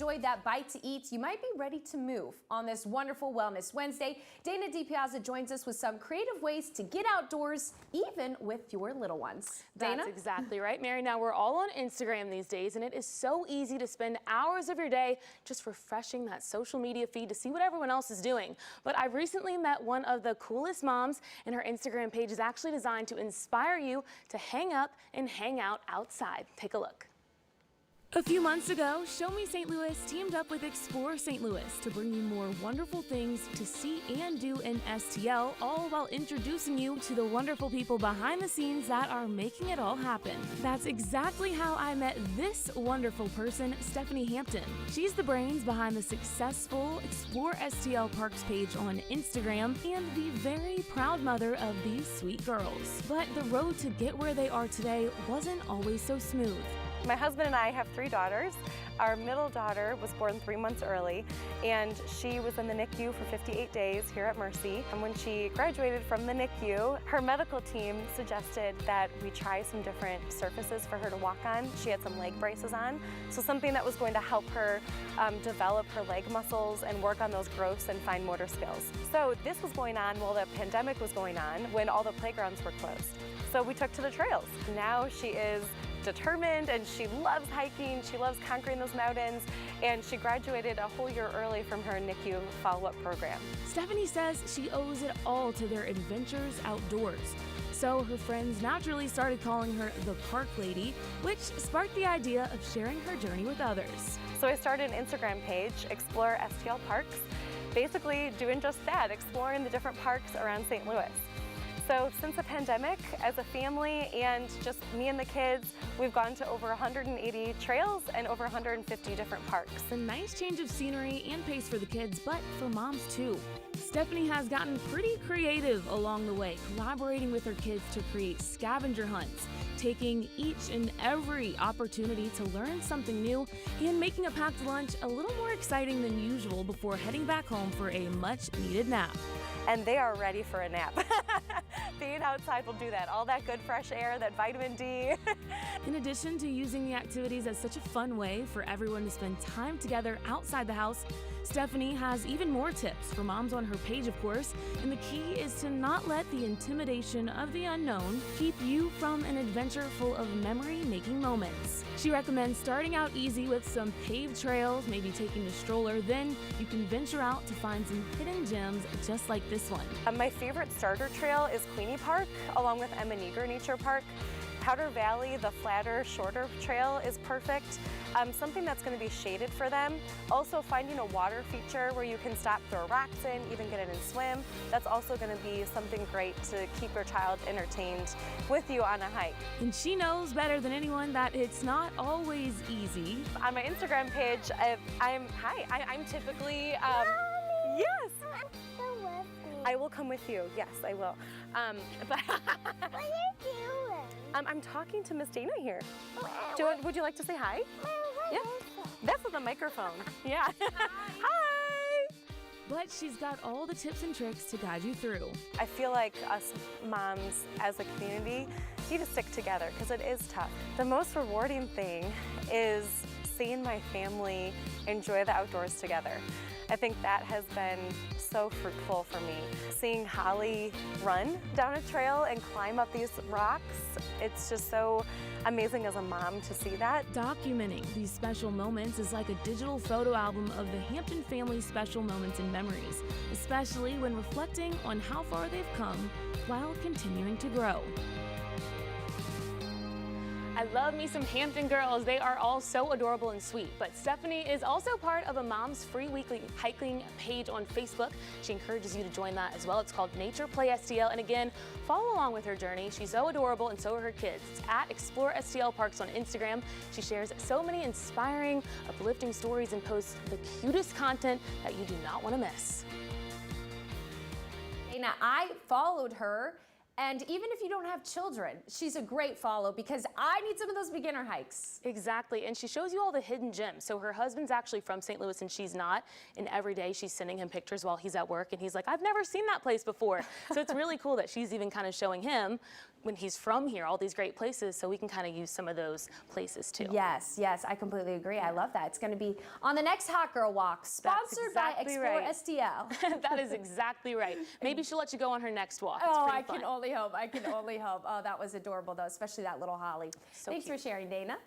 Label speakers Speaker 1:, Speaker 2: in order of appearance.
Speaker 1: Enjoyed that bite to eat, you might be ready to move. On this wonderful Wellness Wednesday, Dana DiPiazza joins us with some creative ways to get outdoors, even with your little ones. Dana?
Speaker 2: That's exactly right, Mary. Now, we're all on Instagram these days, and it is so easy to spend hours of your day just refreshing that social media feed to see what everyone else is doing. But I recently met one of the coolest moms, and her Instagram page is actually designed to inspire you to hang up and hang out outside. Take a look. A few months ago, Show Me St. Louis teamed up with Explore St. Louis to bring you more wonderful things to see and do in STL, all while introducing you to the wonderful people behind the scenes that are making it all happen. That's exactly how I met this wonderful person, Stephanie Hampton. She's the brains behind the successful Explore STL Parks page on Instagram and the very proud mother of these sweet girls. But the road to get where they are today wasn't always so smooth.
Speaker 3: My husband and I have 3 daughters. Our middle daughter was born 3 months early, and she was in the NICU for 58 days here at Mercy. And when she graduated from the NICU, her medical team suggested that we try some different surfaces for her to walk on. She had some leg braces on, so something that was going to help her develop her leg muscles and work on those gross and fine motor skills. So this was going on while the pandemic was going on, when all the playgrounds were closed. So we took to the trails. Now she is determined, and she loves hiking, she loves conquering those mountains, and she graduated a whole year early from her NICU follow-up program.
Speaker 2: Stephanie says she owes it all to their adventures outdoors. So her friends naturally started calling her the Park Lady, which sparked the idea of sharing her journey with others.
Speaker 3: So I started an Instagram page, Explore STL Parks, basically doing just that, exploring the different parks around St. Louis. So since the pandemic, as a family and just me and the kids, we've gone to over 180 trails and over 150 different parks.
Speaker 2: A nice change of scenery and pace for the kids, but for moms too. Stephanie has gotten pretty creative along the way, collaborating with her kids to create scavenger hunts, taking each and every opportunity to learn something new, and making a packed lunch a little more exciting than usual before heading back home for a much-needed nap.
Speaker 3: And they are ready for a nap. Being outside will do that. All that good fresh air, that vitamin D.
Speaker 2: In addition to using the activities as such a fun way for everyone to spend time together outside the house, Stephanie has even more tips for moms on her page, of course, and the key is to not let the intimidation of the unknown keep you from an adventure full of memory-making moments. She recommends starting out easy with some paved trails, maybe taking a stroller, then you can venture out to find some hidden gems just like this one.
Speaker 3: My favorite starter trail is Queenie Park, along with Emma Neger Nature Park. Powder Valley, the flatter, shorter trail is perfect. Something that's going to be shaded for them. Also finding a water feature where you can stop, throw rocks in, even get in and swim. That's also going to be something great to keep your child entertained with you on a hike.
Speaker 2: And she knows better than anyone that it's not always easy.
Speaker 3: On my Instagram page, I'm typically, yes. I will come with you. Yes, I will. What are you doing? I'm talking to Miss Dana here. Would you like to say hi? Yeah. That's with the microphone. Yeah. Hi.
Speaker 2: But she's got all the tips and tricks to guide you through.
Speaker 3: I feel like us moms as a community need to stick together because it is tough. The most rewarding thing is seeing my family enjoy the outdoors together. I think that has been so fruitful for me. Seeing Holly run down a trail and climb up these rocks, it's just so amazing as a mom to see that.
Speaker 2: Documenting these special moments is like a digital photo album of the Hampton family's special moments and memories, especially when reflecting on how far they've come while continuing to grow. I love me some Hampton girls. They are all so adorable and sweet. But Stephanie is also part of a Mom's Free Weekly Hiking page on Facebook. She encourages you to join that as well. It's called Nature Play STL. And again, follow along with her journey. She's so adorable and so are her kids. It's at Explore STL Parks on Instagram. She shares so many inspiring, uplifting stories and posts the cutest content that you do not want to miss.
Speaker 1: Now, I followed her, And even if you don't have children, she's a great follow because I need some of those beginner hikes.
Speaker 2: Exactly, and she shows you all the hidden gems. So her husband's actually from St. Louis and she's not, and every day she's sending him pictures while he's at work and he's like, I've never seen that place before. So it's really cool that she's even kind of showing him, when he's from here, all these great places, so we can kind of use some of those places too.
Speaker 1: Yes, yes, I completely agree. I love that. It's going to be on the next Hot Girl Walk, sponsored by Explore STL.
Speaker 2: That is exactly right. Maybe she'll let you go on her next walk.
Speaker 1: Oh, I can only hope. I can only hope. Oh, that was adorable, though, especially that little Holly.
Speaker 2: So
Speaker 1: Thanks
Speaker 2: cute.
Speaker 1: for sharing, Dana.